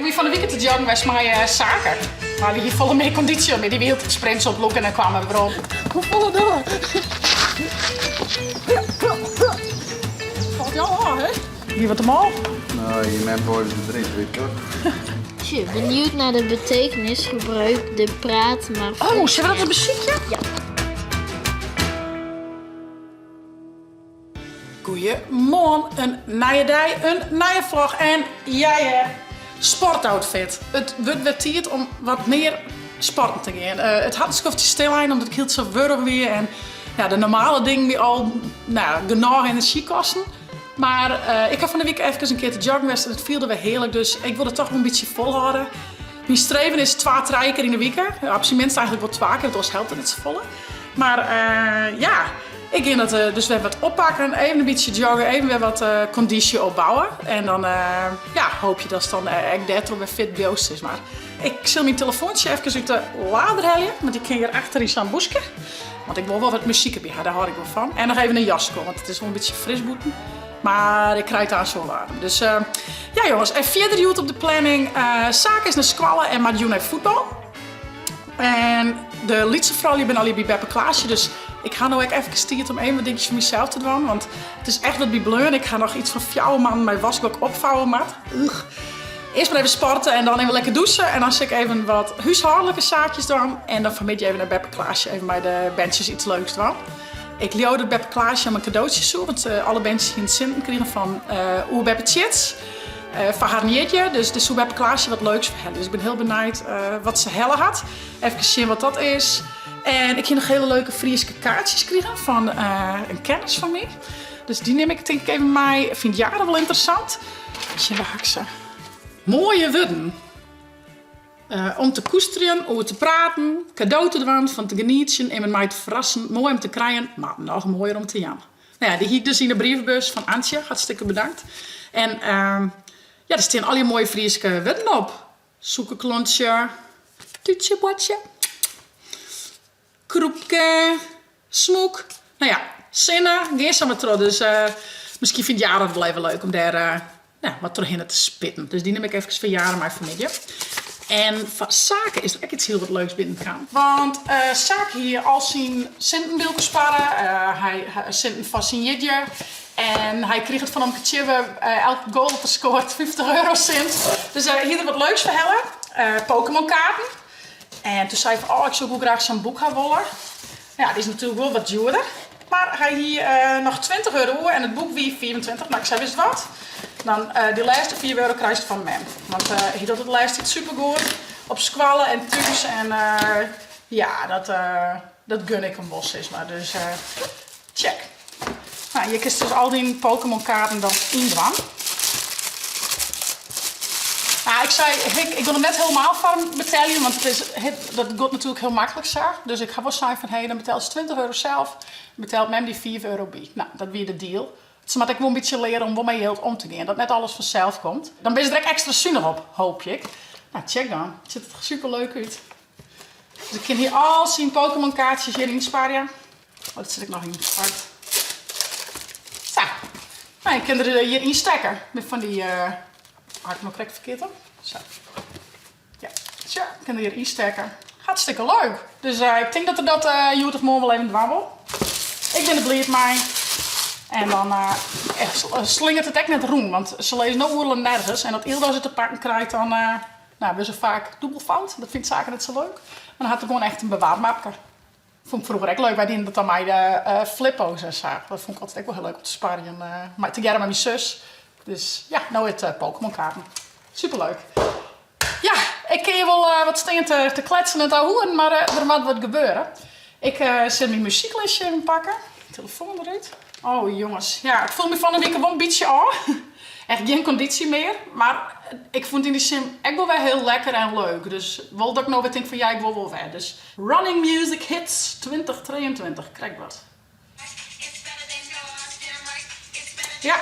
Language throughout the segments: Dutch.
Ik ben van de weekend te joggen was mijn zaken. Maar die volle meer conditie met die wereld sprints op look en dan kwamen we erop. Hoe volle door? Valt jou aan, hè? Wie wat hem al? Nou, je bent voor de drie, weet je toch? Als je benieuwd naar de betekenis, gebruik de praat maar. Oh, zullen we dat een muziekje? Ja. Goeiemorgen, een nieuwe dag, een nieuwe vlog en jij sportoutfit. Het wordt weer tijd om wat meer sporten te gaan. Het had een schofje stil aan omdat ik heel zo wurg weer en ja, de normale dingen die al genoeg energie kosten. Maar ik heb van de week even een keer te joggen geweest en het viel er weer heerlijk, dus ik wil het toch een beetje volhouden. Mijn streven is 2-3 keer in de week. Op zijn minst eigenlijk wel 2 keer, dat helpt het niet zo volle. Maar ja, ik ging dat dus weer wat oppakken, even een beetje joggen, even weer wat conditie opbouwen. En dan ja, hoop je dat het dan echt daardoor weer fit boost is. Maar ik zal mijn telefoontje even uit de lader halen, want ik kan hier achter in zo'n boesje. Want ik wil wel wat muziek hebben, daar hou ik wel van. En nog even een jas komen, want het is wel een beetje frisboeten. Maar ik krijg daar zo warm. Dus ja jongens, en verder doet op de planning. Zaak is naar squallen en Madjoen heeft voetbal. En de liedse vrouw, die ben al bij Beppe Klaasje. Dus ik ga nou even stiert om even wat dingetjes voor mezelf te doen. Want het is echt wat bijbleun. Ik ga nog iets van 4 man mijn wasblok opvouwen, maat. Eerst maar even sporten en dan even lekker douchen. En dan zit ik even wat huishoudelijke zaakjes doen. En dan vermid je even naar Beppe Klaasje, even bij de bandjes iets leuks doen. Ik liet de Beppe Klaasje om een cadeautje toe, want alle bandjes in het zin kregen van Oer Beppe Chits. Van haar nietje, dus de Beppe Klaasje wat leuks voor hen. Dus ik ben heel benieuwd wat ze helle had. Even zien wat dat is. En ik heb nog hele leuke Friese kaartjes kregen van een kennis van mij. Dus die neem ik denk ik even mee. Ik vind jaren wel interessant. Zie je waar ze? Mooie woorden. Om te koesteren, over te praten, cadeau te doen, van te genieten en met mij te verrassen, mooi om te krijgen, maar nog mooier om te jangen. Nou ja, die hier dus in de brievenbus van Antje, hartstikke bedankt. En ja, er staan al die mooie Friese woorden op. Zoekenklontje, tuutje, botje, kroepke, smoek. Nou ja, zinnen, geen samen tro. Dus misschien vindt Jaren het wel even leuk om daar wat doorheen te spitten. Dus die neem ik even voor Jaren maar vanmiddag. En van Zaken is er echt iets heel wat leuks binnengegaan. Want Zaken hier al zijn centen wilde sparen. Hij centen van zijn jidje. En hij kreeg het van een keertje elke goal dat er scoort 50 eurocent. Dus hier er wat leuks voor hellen. Pokémon kaarten. En toen zei hij van, oh, ik zou ook graag zo'n boek gaan willen. Ja, die is natuurlijk wel wat duurder. Maar hij hier nog 20 euro en het boek wie 24. Nou, ik zei, wist wat? Dan die laatste 4 euro krijg je van mij. Want hij doet het lijst iets supergoed. Op squallen en thuis. En ja, dat gun ik hem wel steeds maar. Dus check. Nou, je kunt dus al die Pokémon kaarten dan indwan. Nou, ik zei, ik wil hem net helemaal van betalen, want dat gaat natuurlijk heel makkelijk zo. Dus ik ga wel zeggen van, hey, dan betaal je 20 euro zelf, betaalt men die 4 euro bij. Nou, dat weer de deal. Dus moet ik wel een beetje leren om wel mee heel om te gaan, dat net alles vanzelf komt. Dan ben je er echt extra zuinig op, hoop ik. Nou, check dan. Het ziet er super leuk uit. Dus ik kan hier al zien Pokémon kaartjes hierin sparen. Oh, dat zit ik nog in apart. Zo. Nou, je kan er hierin stekken. Met van die... Had ik nog correct verkeerd op? Zo. Ja, zo. Ik kan er hier insteken. Hartstikke leuk. Dus ik denk dat er dat YouTube morgen wel even dwabbel. Ik ben er blij mee. En dan slingert het echt net roem. Want ze lezen nog oorlijk nergens. En dat Ildo ze te pakken krijgt, dan hebben ze vaak dubbelfout. Dat vindt Zaken net zo leuk. Maar dan had ik gewoon echt een bewaarmapje. Vond ik vroeger echt leuk. Wij dienen dat aan mij de flippo's zagen. Dat vond ik altijd echt wel heel leuk om te sparen. Maar together met mijn zus. Dus ja, nou het Pokémon kaarten. Superleuk. Ja, ik kan je wel wat steen te kletsen en te houden, maar er moet wat gebeuren. Ik zet mijn muzieklistje even pakken. Telefoon eruit. Oh jongens, ja, ik voel me van een week wel een beetje af. Echt geen conditie meer, maar ik vond in die sim echt wel weer heel lekker en leuk. Dus wel dat ik nou weer denk van ja, ik wil wel weer. Dus Running Music Hits 2023, krijg wat. Ja.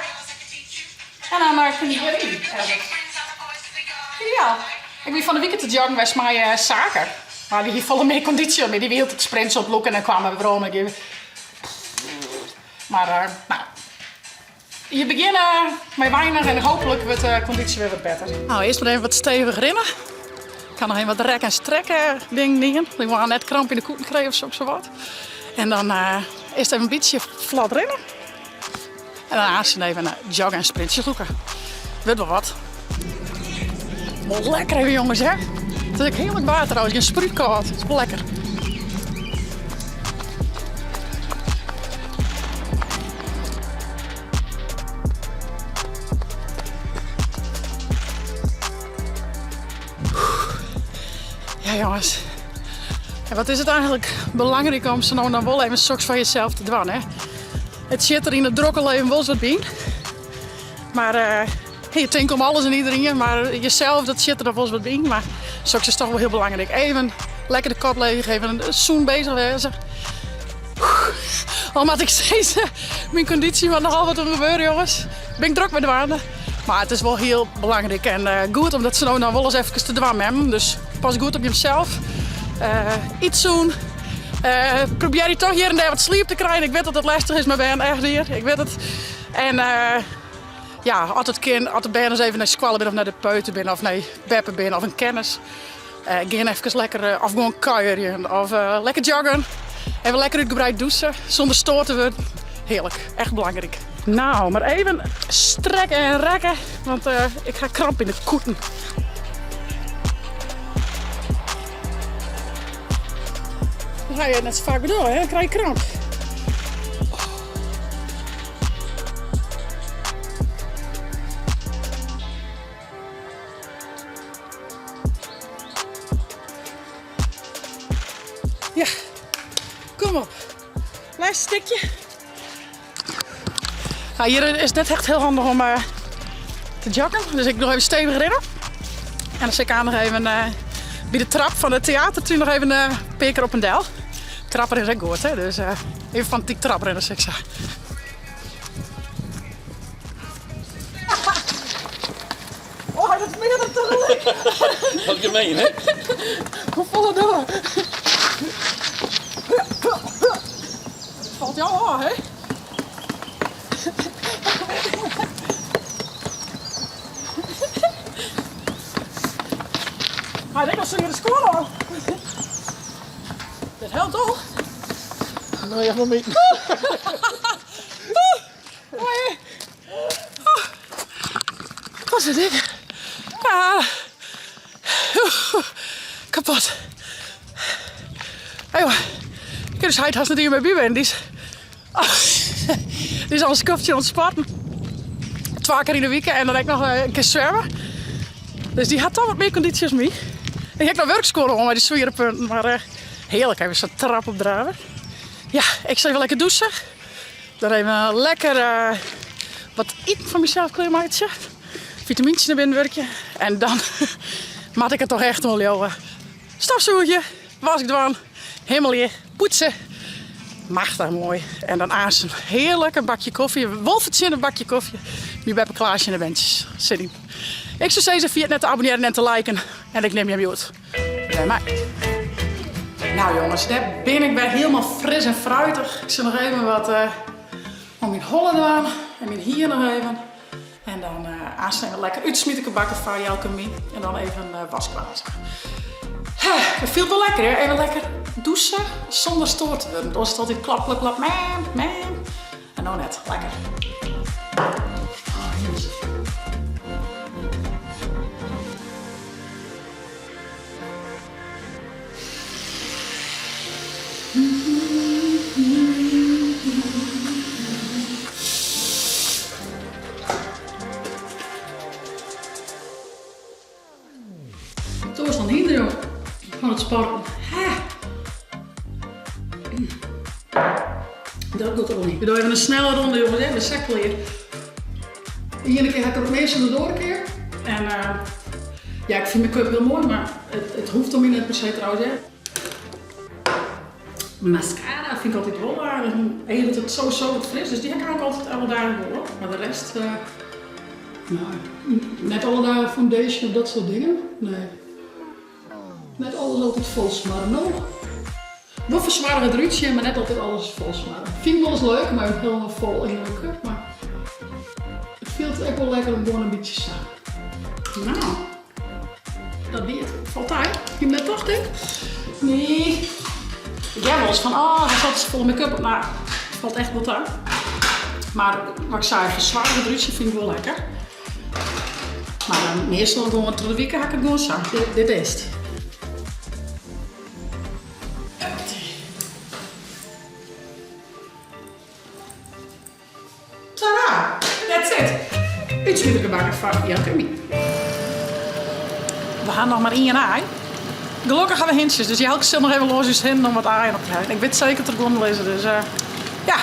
En dan kun je hierin. Ideaal. Ik ben van de weekend te joggen was mijn zaken. Maar die volle meer conditie met die wereld sprints op look en dan kwamen we erom. Maar nou, je begint met weinig en hopelijk wordt de conditie weer wat beter. Nou, eerst maar even wat stevig rennen. Ik kan nog even wat rek- en strekken dingen doen. Ik wil net kramp in de koeten krijgen of zo wat. En dan eerst even een beetje vlot rennen. En daarna even joggen en sprintjes zoeken. Weet wel wat. Lekker even jongens, hè? Het is ook heerlijk water trouwens, geen sproetkoud. Het is wel lekker. Ja jongens, en wat is het eigenlijk belangrijk om zo nou dan wel even soks van jezelf te doen, hè? Het zit er in het drokke leven wel eens wat bij. Maar je denkt om alles en iedereen, maar jezelf, dat zit er nog wel eens wat bij. Maar soks is toch wel heel belangrijk. Even lekker de kop leeg geven, een zoen bezig wezen. Al maak ik steeds mijn conditie, want nogal wat er gebeurt jongens. Ben ik druk met de waarden. Maar het is wel heel belangrijk en goed omdat ze nou dan wel eens even te dwam hebben. Dus pas goed op jezelf. Iets doen. Probeer je toch hier en daar wat sleep te krijgen. Ik weet dat het lastig is met ben echt hier. Ik weet het. En ja, altijd ben eens even naar squallen ben of naar de peuten ben of naar beppen ben of een kennis. Gaan even lekker of gewoon kuieren of lekker joggen. Even lekker uitgebreid douchen zonder stoor te worden. Heerlijk, echt belangrijk. Nou, maar even strekken en rekken, want ik ga kramp in de koeten. Dan ga je net zo vaak bedoelen, hè? Dan krijg je kramp. Ja, kom op. Laatste stukje. Nou, hier is het net echt heel handig om te joggen. Dus ik nog even stevig rennen. En dan zit ik aan nog even bij de trap van het theater. Toen nog even een peker op een del. Trapper is ook goed, hè. Dus even van die trap rennen, zeg ik zo. Oh, dat is meer dan tegelijk. Wat gemeen, hè? Hoe volle door. Het valt jou aan, hè? Hij denkt dat ze hier de score al. Dit helpt toch? Nou, ja, maar mee. Wat is dik? Kapot. Hey, ik heb dus hij had hier met bij ben. Die is al een skofje ontspannen. 2 keer in de week en dan heb ik nog een keer zwemmen. Dus die had toch wat meer conditie als mij. Ik heb nog werkscore om met die zwierenpunten, maar heerlijk even zo'n trap opdraven. Ja, ik zal even lekker douchen. Dan even lekker wat eten van mezelf kleurmaatje. Vitamintjes naar binnen werken. En dan maak ik het toch echt wel, joh. Stofzoertje, was ik dan, helemaal leer, poetsen. Machtig mooi. En dan aas een heerlijk een bakje koffie. Wolfertje in een bakje koffie. Nu bij een Klaasje in de bentjes. Zit in. Ik zou zeggen via het net te abonneren en te liken. En ik neem je uit. Bij mij. Nou jongens, daar ben ik bij helemaal fris en fruitig. Ik zal nog even wat om mijn hollen doen. En mijn hier nog even. En dan aansnijden lekker uitsmieten bakken van jou mee. En dan even wasklaar. Het viel wel lekker, hè? Even lekker douchen zonder stoor te worden. Dan is het altijd klap, klap, klap, man. En nou net, lekker. Toen was het dan hier, joh. Van het sporten. Dat doet ook niet. We doen even een snelle ronde, jongens, hè, de zakleer. Hier keer ga ik er ook meestal door een keer. En ja, ik vind make-up heel mooi, maar het hoeft om niet per se trouwens, hè. Mascara vind ik altijd wel aardig. Eigenlijk het sowieso wat fris, dus die heb ik ook altijd alle dagen wel. Maar de rest, nou, net alle dagen foundation of dat soort dingen. Nee. Net alles altijd vol smaren. Nou, wel verzwaren het ruutje, maar net altijd alles vol smaren. Vind ik wel eens leuk, maar helemaal vol in de make-up. Maar viel het ook wel lekker om gewoon een beetje zo. Nou, dat weer het. Valt hij? Je bent toch dik? Nee. Ik heb wel eens van, hij zat eens vol make-up op. Nou, het valt echt goed aan. Maar wat ik zei, een zware druutje vind ik wel lekker. Maar dan meestal gewoon door de week haak ik gewoon zo. Dit is het. Tada! That's it. Iets minder gebakken van Jakemi. We gaan nog maar in en aan. Gelukkig hebben we hintjes, dus je helpt nog even los in om wat aan op te krijgen. Ik weet zeker dat er gewoon lezen, dus ja.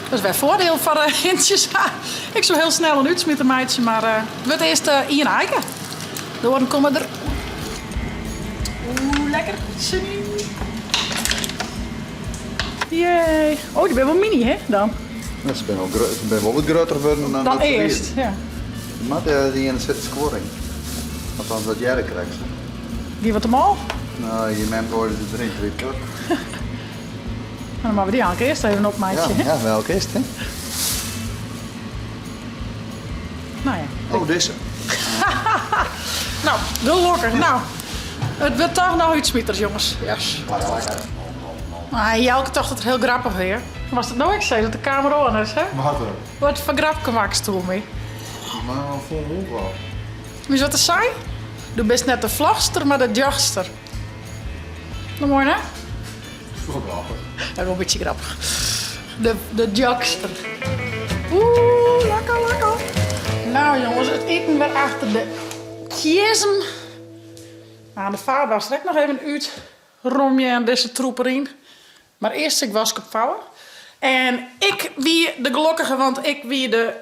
Dat is weer voordeel van hintjes. Ik zou heel snel een uitsmitten meidje, maar het wordt eerst in eiken. De woorden komen er. Oeh, lekker. Jee. Oh, die ben wel mini, hè, dan? Ja, ze ben wel wat groter geworden dan eerst, ja. Maar die in zit scoring. Althans, dat jij krijgt. Die wat hem al? Nou, je man worden de drink, weet je toch? Dan maken we die eigenlijk eerst even op, meidje. Ja, welke is het, hè? Nou ja. Oh, deze. Nou, gelukkig. Nou, het wordt toch nog iets smieters, jongens. Yes. Maar Jelke dacht het heel grappig weer. Was het nou ik zei dat de camera aan is, hè? Wat er? Wat voor grapje maakst je mee? Maar vol mond wel. Weet je wat er zei? Du bent net de vlogster, maar de jagster. Nou mooi, hè? Wel grappig. Dat is wel een beetje grappig. De jagster. Oeh, lekker. Nou jongens, het eten weer achter de kiezen. Nou, de vader was direct nog even uit. Romje en deze troep erin. Maar eerst ik was opvouwen. En ik wie de gelukkige, want ik wie de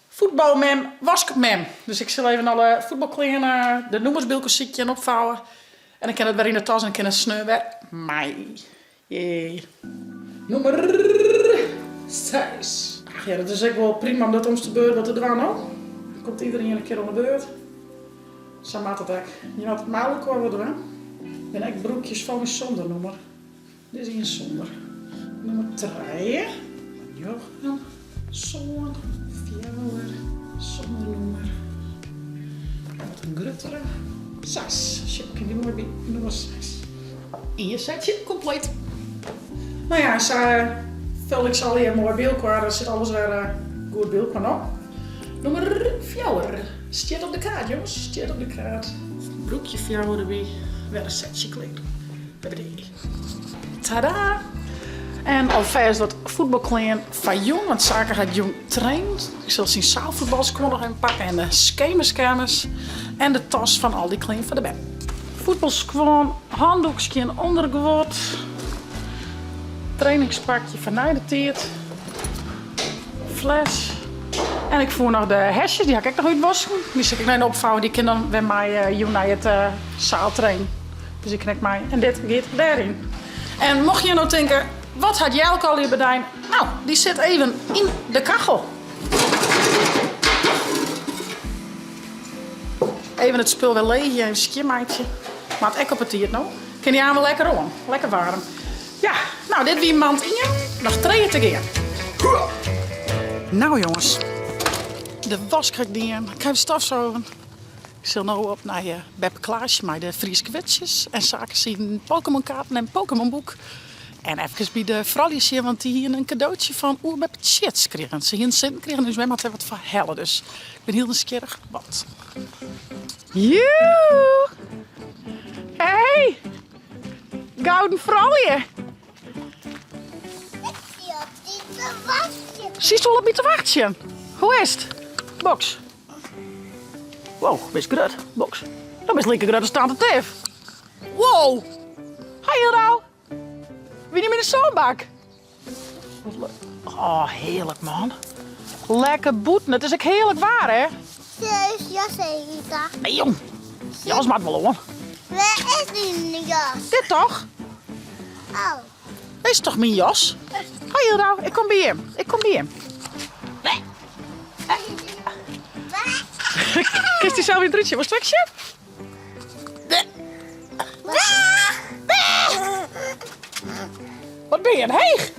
voetbalmem, waskmem. Dus ik zal even alle voetbalkleren, de noemersbilkens opvouwen. En ik kan het weer in de tas en ik kan het sneu weer. Mij. Jee. Nummer 6. Ach ja, dat is ook wel prima om dat om te beurt wat te doen, hoor. Komt iedereen een keer om de beurt. Zo maakt het ook. Je had het mouwen qua wat doen. En ik broekjes van een zonder nummer. Dit is hier een zonder. Nummer 3. Jochen. Zoon. Fjouwer. Zonder nummer. Wat een gruttere. 6. Check die nummer 6. En je setje compleet. Nou ja, zo vul ik al hier mooi beeld qua. Er zit alles weer goed beeld qua op. Nummer 4. Steed op de kaart, jongens. Steed op de kaart. Broekje 4 erbij. Weer een setje kleden. We hebben die. Tada! En alvast wat voetbalkleren van jong, want zaken gaat jong traint. Ik zal zien zaalvoetbals kon nog even pakken en de schemerskermers. En de tas van al die kleren van de bed. Voetbalsquan, handdoekje en ondergewoord. Trainingspakje van Nijdeteert. Fles. En ik voer nog de hesjes, die ga ik nog uitwassen. Die zet ik naar opvouwen, die kan dan bij mij naar het zaal trainen. Dus ik knik mij en dit gaat daarin. En mocht je nou denken, wat had jij ook al hier bedijn? Nou, die zit even in de kachel. Even het spul weer leeg, even een skimmeitje. Maar het ek op het hier nou. Kan die allemaal lekker om, lekker warm. Ja, nou dit wie mand in je. Nog 3 te gaan. Nou jongens, de was krijg ik die in. Ik ga de stafzuigen. Ik zal nou op naar Beppe Klaasje met de Friese kwetsjes. En zaken zien Pokémon kaarten en Pokémon boek. En even bij de vrouwtjes hier, want die hier een cadeautje van Beppe Chits kregen. Ze hier een cent kregen, dus wij moeten wat verhellen. Dus ik ben heel nieuwsgierig. Wat? Joe! Hey! Gouden vrouwje! Zie je wel een beetje wachtje? Hoe is het? Box. Wow, best groot. Box. Dat is lekker groot als tante Teef. Wow! Hi nou. Wie niet met de zoonbak? Oh, heerlijk man. Lekker boeten. Het is ook heerlijk waar, hè? Jazeker. Nee, jong. Jas maakt wel hoor. Waar is die jas? Dit toch? Oh. Dit is toch mijn jas? Hi nou, ik kom bij hem. Ik kom bij hem. Kist hij zelf in het rietje? Was het wegje? Wat ben je een heeg?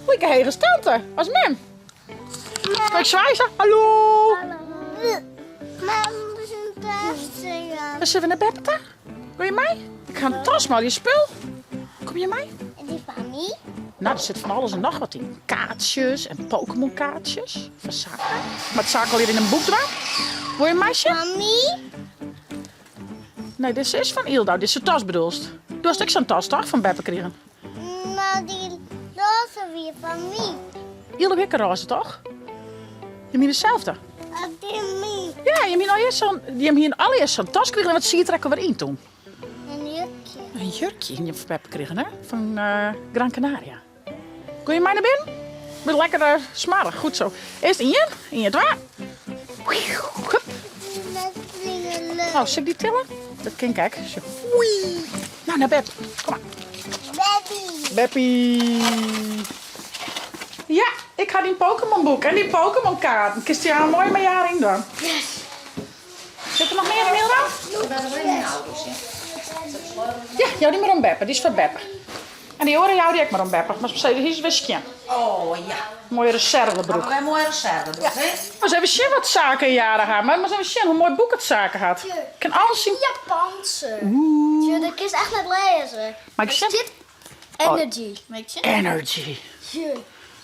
Lekker heege tante, als mem. Kan ik zwaaien? Hallo. Maar we zijn thuis, ja. Dan zitten we naar Beppe toe. Wil je mij? Ik ga een tas maar je spul. Kom je mee? En die van mij? Nou, er zit van alles en nog wat in. Kaartjes en Pokémon kaartjes. Van zaken. Maar het zaken al hier in een boek doen. Wil je een meisje? Van mij? Nee, dit is van Ildo. Dit is een tas bedoelst. Du hast ook zo'n tas toch van Beppe kregen? Nou, die roze weer van mij. Ildo heeft een roze toch? Je hebt dezelfde. Die mij. Ja, je hebt hier allereerst zo'n tas kregen. En wat zie je trekken we erin toen? Een jurkje. Een jurkje die je van Beppe kregen, hè? Van Gran Canaria. Kun je mij naar binnen? Met lekker smarig, goed zo. Eerst in je twee. Hup. Dat vind ik leuk. Oh, zal ik die tillen? Dat kan ik kijken. Zo. Oei. Nou, naar Beppe. Kom maar. Baby. Beppie. Ja, ik ga die Pokémon boek en die Pokémon kaart. Kist je een mooi jaar in dan? Yes. Zit er nog meer in Hilda? Ja, jou die maar om Beppe. Die is voor Beppe. En die oren jou die ik maar om Beppe. Maar hier is weer skin. Oh ja, Mooie reservebroek. wij mooie reserve doen, hè? Maar ze hebben zien wat zaken in jaren gaan. Maar ze hebben zien hoe mooi boek het zaken had. Ik kan alles zien. Japanse. Dat kun je echt net lezen. Maar ik zie Energy. Weet je? energy. Je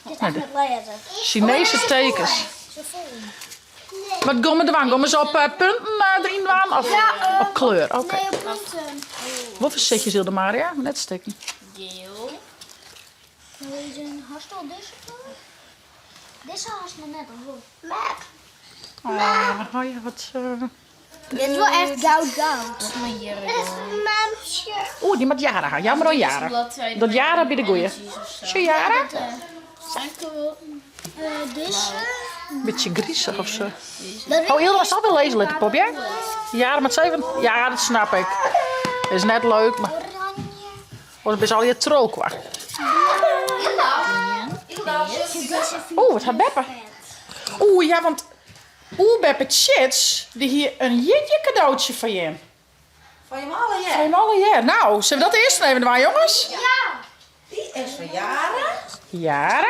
kunt echt net lezen. Chinese tekens. Ze vol. Wat gommen er aan? Gommen ze op punten erin waan? Of op kleur? Oké. Nee, op punten. Hoeveel setjes wilde Maria? Net steken. Deel. Deze hastel deze kleur? Deze hastel net of hoe? Oh ja, wat... Dit is wel echt goud. Dat is een mamsje. Oeh, die met Jara gaan. Ja, maar dan Jara. Dat Jara bij de goeie. Zie je Jara? Deze. Beetje griezig of zo. Oh, Hilda was al wel lezen, lekker pop, ja? Jara met 7. Ja, dat snap ik. Dat is net leuk, maar... Wordt best al je trook qua. Oeh, wat gaat Beppe? Oeh, ja, want... Oeh, Beppe Chits, die hier een jitje cadeautje van je. Van je malle, ja. Van alle, ja. Nou, zullen we dat eerst nemen, maar jongens? Die is van jaren. Jara.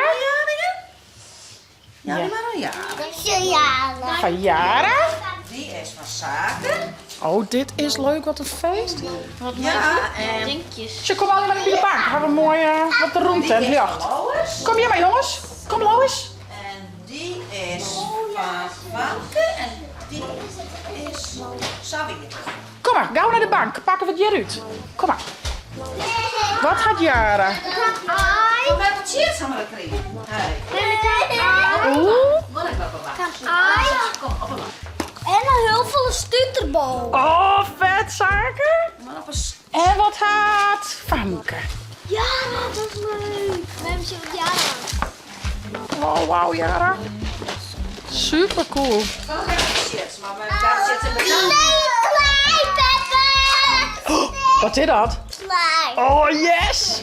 Ja, die maar een jaar. Dat is een jaren. Van Jara. Die is van zaken. Oh, dit is leuk, wat een feest. Ja, en Drinkjes. Ze komen allemaal naar de bank. Gaan we mooi wat de roemte en jacht. Lois. Kom hier maar, jongens. Kom, Lois. En die is van Vanke. En die is Sabine. Kom maar, gauw naar de bank. Pakken we het hier uit. Kom maar. Wat gaat Jara? Kom met het cheers aan me gekregen. Oeh. Wat ik wel bewaard. Kom, op een bank. En een heel veel stuterbal. Oh, vet zaken. Maar op En wat gaat Famke? Ja, dat is leuk. We hebben ze wat jaren. Oh, wauw, Jara. Super cool. een cheers, maar daar zitten we dan. Klei, Peppe. Wat is dat? Klei. Oh, yes.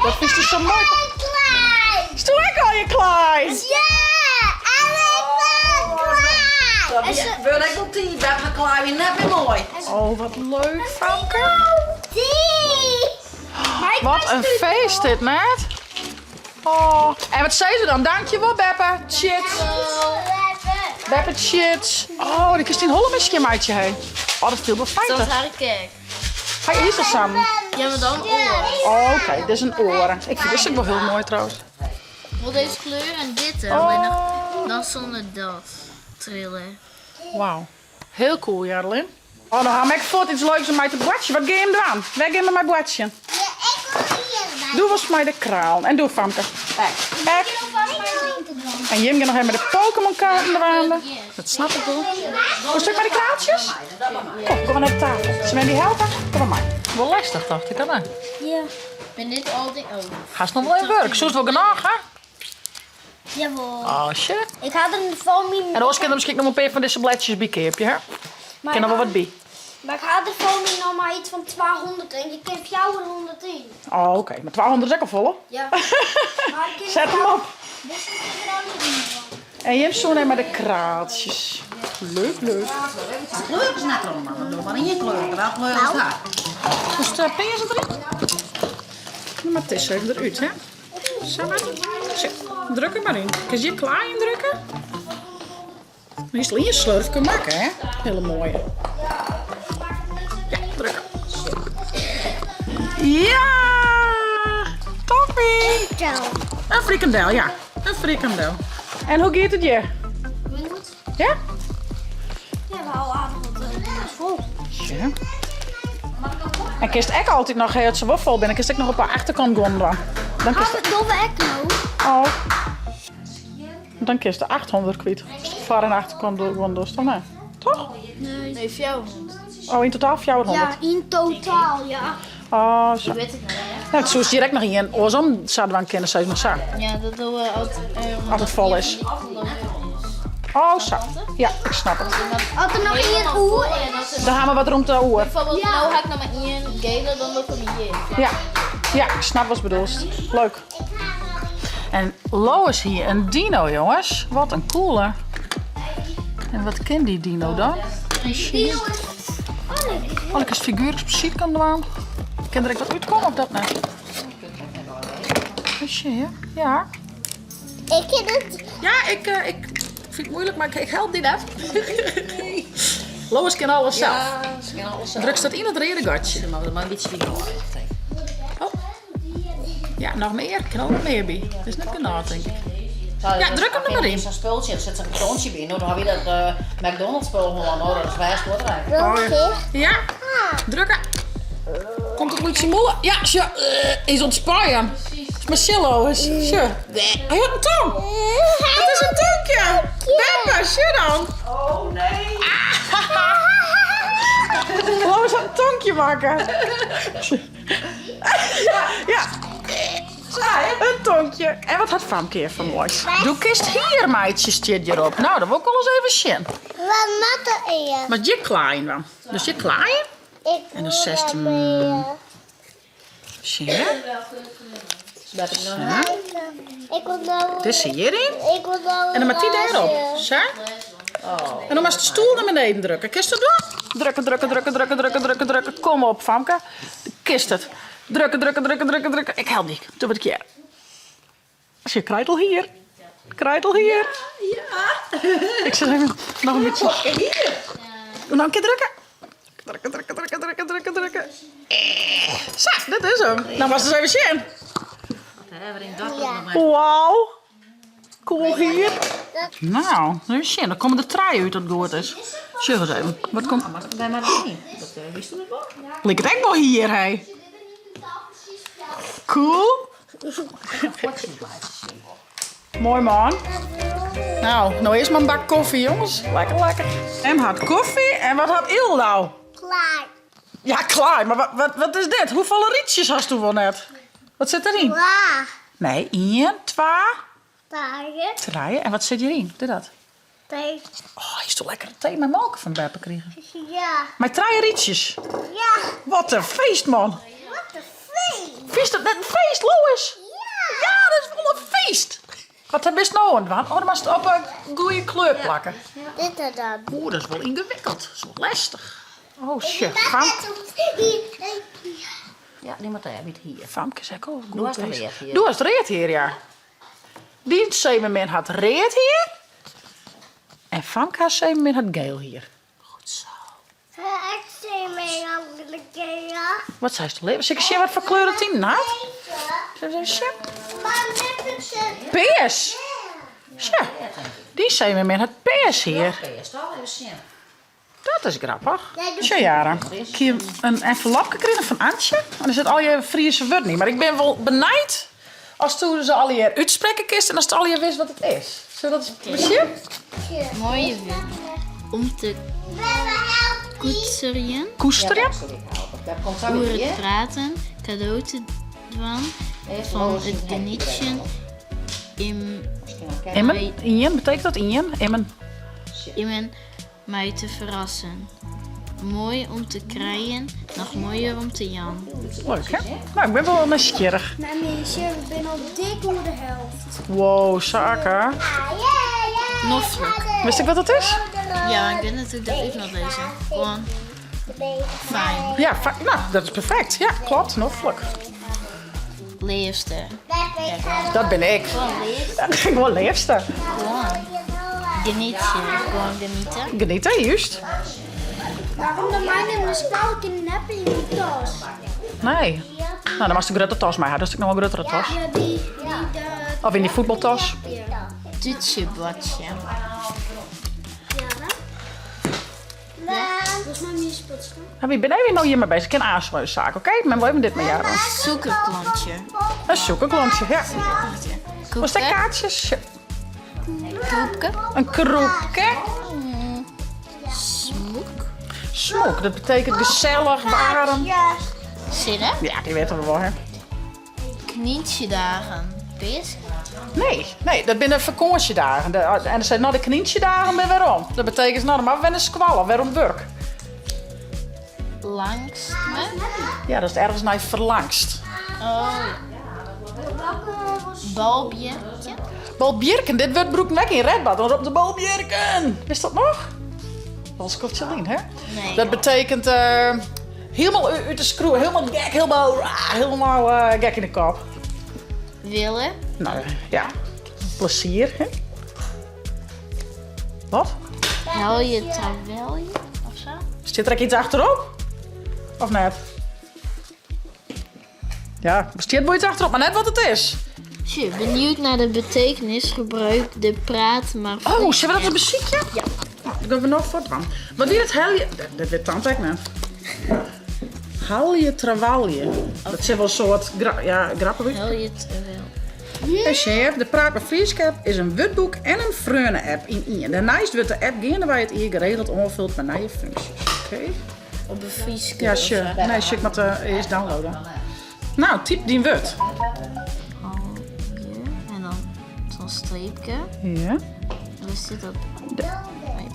Dat is dus zo mooi. Klei. Stoe ik al je klein? Ja. En ik ben klei. Wil ik op die? We hebben een klaar weer net weer mooi. Oh, wat leuk, Famke. Die. Wat een feest dit, net. Oh, en wat zei ze dan? Dankjewel, Beppe. Chits. Beppe Chits. Oh, die Christine Hollemisje maatje heen. Oh, dat viel wel fijn. Dat is toch? haar kerk. Ga je hier zo samen? Ja, maar dan oren. Oh, oké, dit is een oren. Ik vind dit ook wel heel mooi trouwens. Wel deze kleur en dit. Hè. Oh. Alleen dan zonder dat. Trillen. Wauw. Heel cool, Jarlin. Oh, dan ga ik voort iets leuks om mij te boetsen. Wat ga je hem doen? Weg hem met mijn boetje. Ja, ik wil hier. Doe was mij de kraal. En doe Famke. Ek. En Jim gaat nog even met de Pokémon kaarten eraan. Dat snap ik wel. Hoe stuk met die kraaltjes? Kom maar naar de tafel. Ze mij die helpen? Kom maar. Wel lastig, dacht ik. Hè? Ja. Ben dit al die ook? Ga ze nog wel in werk. Zoals wel genoeg, hè? Jawel. Oh, shit. Ik ga er een foamy. En dan kan er misschien nog een paar van deze bladjes bij keerpje, hè? Ik ken er wel wat bij. Maar ik ga de foamy nog maar iets van 200 en ik geef jou een 110. Oh, oké. Maar 200 is ook al vol, hè? Ja. Maar ik geef Zet hem jou- op. Dit is er ook niet van. En Jim zo neemt maar de kraaltjes. Leuk, leuk. Kleur is net allemaal. Doe maar in je kleur. Welke kleur is dat? Hoe strappen is het erin? Maar het is even eruit, hè? Zo maar. Zo, druk er maar in. Kun je klaar indrukken? Die is alleen een slurf kunnen maken, hè? Hele mooie. Ja, drukken. Ja! Toppie! Een frikandel, ja. Een frikandel. En hoe gaat het je? Goed. Ja? Ja, we houden aardig wat vol. Ja. En kist ik altijd nog heel zo vol ben. Dan kist ik nog op de achterkant gaan doen. Dan kist Gaat het dove ek nou? oh. Dan kist de 800 kwijt. Voor en achterkant gaan dus dan, hè? Toch? Nee, 400. Oh, in totaal 400. Ja, in totaal, ja. Oh, zo. Weet ik nog, ja. Nou, het is direct nog in. Oorzom zouden we een kennen, zeg maar zo. Ja, dat doen we altijd. Als het vol is. Oh, zo. Ja, ik snap het. Had er nog één oer? Dan gaan we wat rond de oer. Bijvoorbeeld, nou ga ik nog maar één gele, dan loop ik hier. Ja. Ja, ik snap wat je bedoelt. Leuk. En Lo is hier een dino, jongens. Wat een coole. En wat kent die dino dan? Oh, ik is figuur precies kan doen. Kan er ook wat uitkomen of dat net? Zie je? Ja. Ik ken het. Ja, ik vind het moeilijk, maar ik help die net. Lois kan alles zelf. Ja, ze kennen alles zelf. Druk staat in het redengatje. Maar een beetje spiegel. Oh. Ja, nog meer. Ik kan ook nog meer bij. Dat is net genoeg, denk ik. Ja, druk hem er maar in. Zo'n spultje, er zit een kartoontje bij. Nou, dan hebben we dat McDonald's spul gewoon nodig. Dat is wij sportrijk. Ja. Drukken. Komt het Lucie Molle? Ja, zo. Is ontspannen. Is Marcello. Is. Zo. Hij had een tong. Het is een tongje. Peppa, zo dan. Oh nee. Laten we eens een tongje maken. Ja. Een tongje. En wat had Famke van moois? Doe kist hier, meidje, stiert hierop. Nou, dat wil ik wel eens even zien. Wat maakt er in? Maar je klein dan. Dus je klein. En dan 16. Zie je? Ik wil nou. Dit is hierin. Ik wil nou. En dan met die daarop. Zo. En dan moet je de stoel naar beneden drukken. Kist het doen? Drukken, drukken, drukken, drukken, drukken, drukken, drukken. Kom op, Famke. Kist het. Drukken, drukken, drukken, drukken, drukken. Ik help niet. Doe het een keer. Als je krijt al hier. Krijt al hier. Ja. Ik zeg even nog een beetje. Hier. Doe nou een keer drukken. Drukken, drukken, drukken, drukken, drukken, drukken. Zo, dit is hem. Nou was het even zien. Wauw. Cool hier. Nou, even zien. Dan komen de traaien uit dat het goed is. Zeg eens even. Wat komt? Bij mij dat niet. Wist u dat wel? Ligt het echt wel hier, hé? Cool. Mooi man. Nou eerst maar een bak koffie, jongens. Lekker, lekker. Em had koffie en wat had Il nou? Klaar. Ja, klaar. Maar wat is dit? Hoeveel rietjes had je wel net? Wat zit erin? Klaar. Nee, 1, 2, Taartje. 3. En wat zit hierin? Doe dat. Thee. Oh, je is toch lekker thee met melk van Beppe kregen. Ja. Maar 3 rietjes. Ja. Wat een feest, man. Wat een feest. Feest, dat net een feest, Louis. Ja. Ja, dat is wel een feest. Wat heb je nou aan het doen? Oh, dan moet je het op een goede kleur plakken. Dit en dat. Oeh, dat is wel ingewikkeld. Dat is wel lastig. Oh, shit. Ja, die moet hij hier. Famke zeg ook Doe goed eens bezig. reet hier. Doe eens reet hier, ja. Die 7 min had reet hier. En Famke had 7 min had geel hier. Goed zo. Ik zie mee aan de keer. Wat zei ze? Zeg eens, wat voor kleur het in had? Zeg eens, Maar met het PS. Zo. Die 7 min had PS hier. Eerst al even zien. Dat is grappig. Zo jaren. Ik heb een envelop gekregen van Antje. En er zit al je Friese woord niet. Maar ik ben wel benijd als toen ze al je uitspreken kist en als het al je wist wat het is. Zullen we dat eens zien? Mooie wil. Om te koetseren, Koesteren. Dat komt zo over weer. het praten, cadeau te doen van het genietje Immen. Ien. Betekent dat Ien? Immen. in mij te verrassen. Mooi om te krijgen, nog mooier om te jan. Leuk, hè? Nou, ik ben wel nieuwsgierig. Nou meisje, ik ben al dik onder de helft. Wow, zaken. Noffelijk. Wist ik wat het is? Ja, ik weet natuurlijk dat ik nog lezen. Gewoon fijn. Ja, nou, dat is perfect. Ja, klopt. Noffelijk. Leefster. Dat ben ik. Gewoon leef. Ja, ik wil leefste. Gewoon. Genietje. Gewoon genieten. Genieten, juist. Waarom dan mij nemen de spouw in de neppen in die tas? Nee. Nou, dan was de grote tas mee. Dat is nog een grotere tas. Ja, die Of in die voetbaltas. Toetsenbordje. Ja, volgens mij niet spotsen. Nou, wie ben je nou hiermee bezig? Ik ken aansluitzaak, oké? Maar we hebben dit met jaren. Zoekerklontje. Een zoekerklontje, ja. Was dat Koeken. kaartjes? Ja. Koeken. Een kroepje. Smoek. Smoek, dat betekent gezellig, warm. Zin hè? Ja, die weten we wel, hè. Knietjedagen. Bezig. Nee, dat zijn vakantiedagen. En dan zijn nou de knietjedagen ben waarom. Dat betekent nou, maar we zijn een squallen, waarom werk. Langs me. Ja, dat is ergens naar je verlangst. Oh ja. Balbiertje. Balbjerken, dit wordt broek lekker in redbad. Dan op de balbjerken. Wist dat nog? Balskofjelien, hè? Nee. Dat betekent helemaal uit de screw, helemaal gek, helemaal gek in de kop. Willen. Nou ja, plezier, hè? Wat? Hel je terwijl je of zo? Zit er iets achterop? Of net? Ja, bestaat wel iets achterop, maar net wat het is. Als je benieuwd naar de betekenis, gebruik de praat maar. Oh, zullen we dat een muziekje? Ja. Dan gaan we nog voor dan. Wat is het hel je... Dat weet tante ook net. Hal je trawalje. Dat zijn wel soort grappen. Hel je terwijl. Hey chef, de Praat met Friesk app is een wordboek en een Freune app in één. Daarnaast wordt de app gaande waar je het hier geregeld onvult met nieuwe functies. Oké. Op een Frieske. Ja, sure. Nee, ik moet eerst downloaden. Nou, typ die word. En dan zo'n streepje. Ja. En dan zit dat. Nee.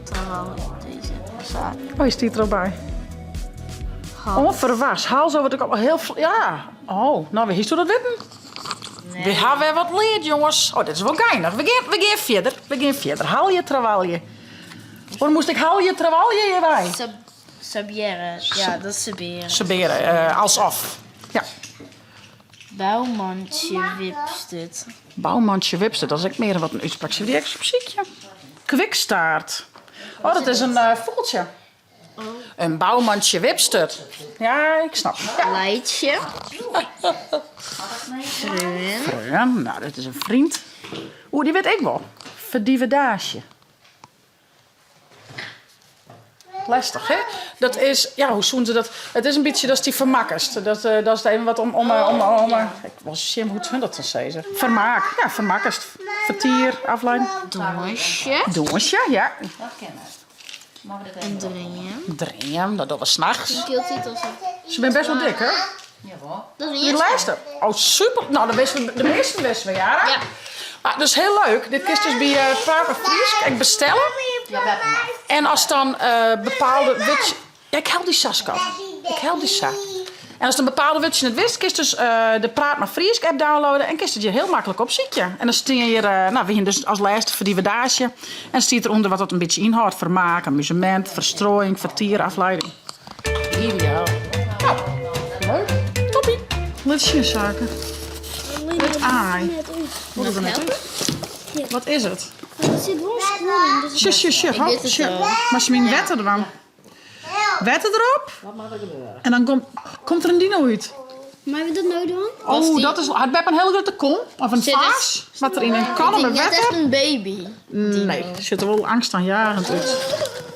Terwijl deze zaak. Oh, je stiet er al bij. Hal. Onverwas. Haal zo wat ik al heel... Ja. Oh, nou, wie heeft u dat weten? Nee. We hebben weer wat leerd, jongens. Oh, dit is wel geinig. We gaan verder. Haal je trawalje. Waarom moest ik haal je trawalje hierbij? Sabière. Ja, dat is Sabière. Saberen, alsof. Ja. Bouwmandje wipstut. Bouwmandje wipste, dat is ook meer wat een uitspraak. Zie je die muziekje? Kwikstaart. Oh, dat is een vogeltje. Oh. Een bouwmandje wipstut. Ja, ik snap. Ja. Leidje. Vriend. Ja, nou, dit is een vriend. Oeh, die weet ik wel. Verdievendaasje. Lastig, hè? Dat is, ja, hoe doen ze dat? Het is een beetje, dat is die vermakkest. Dat is het even wat om ik was zien hoe hun dat dan zeggen. Vermaak, ja, vermakkest. Vertier, afleiding. Donsje. Donsje, ja. Een dringen. Driem, dat doen we s'nachts. Keeltitels. Ze zijn best wel dik, hè? Dat is Die een lijsten. Oh, super. Nou, de meeste wisten we, ja. Ja. Ah, dat is heel leuk. Dit is dus bij Papa Friesk. Ik bestellen. En als dan bepaalde... Ja, ik hel die Saska. Ik hel die Sa. En als een bepaalde wutje het wist, kun je dus de Praat maar Friesk app downloaden en kun je het je heel makkelijk op ziet je. En dan steen je hier, nou, we dus als lijst voor die verdage. En dan staat eronder wat dat een beetje inhoudt. Vermaak, amusement, verstrooiing, vertier, afleiding. Ideaal. Nou, leuk. Toppie. Wat is je zaken? Het aai. Wat is er net uit? Wat is het? Er zit wel schoen in, dus Shit. Ik weet het wel. Maar ze mijn wetten ervan. Wetten erop. En dan komt er een dino uit. maar hebben we dat nou doen? Oh, dat is... Het heeft een hele grote kom. Of een Zit er- vaas. Wat er in een kan Ik met denk net echt wetten. een baby. Nee, er zit er wel angstaanjagend uit.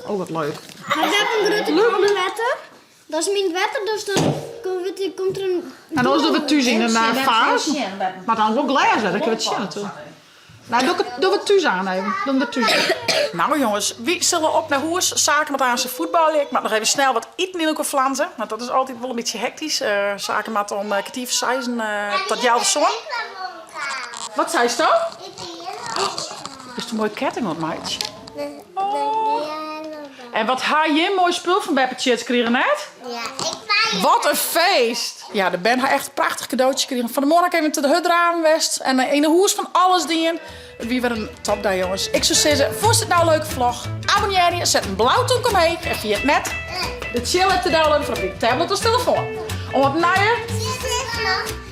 Oh, wat leuk. Maar we hebben een grote koude wetter. Dat is mijn wetter, dus dan komt er een... En dan doen we thuis in een vaas. Maar dan ook glas, hè. Dan kun je het zien natuurlijk. Nou, doe we thuis aan even. Doe we thuis aan. Nou jongens, wie zullen op naar Hoers? Zaken met aan zijn voetbal. Ik mag nog even snel wat eten in elkaar flanzen. Want dat is altijd wel een beetje hectisch. Zaken met om kwartier voor 6 tot jou de zon. Wat zei je toch? Is het een mooie ketting op, meidje? En wat haal je een mooi spul van Beppe Chits gekregen net? Ja, ik Wat een feest! Ja, de Ben had echt een prachtig cadeautje gekregen. Van de morgen even te de hut raam west. En in de hoes van alles dingen. Wie weer een topdag, jongens. Ik zou zeggen, vond je het nou een leuke vlog? Abonneer je, zet een blauwtonk omheen. En via het net de chill te downloaden van op je tablet of telefoon. Om het nieuwe zie het nog.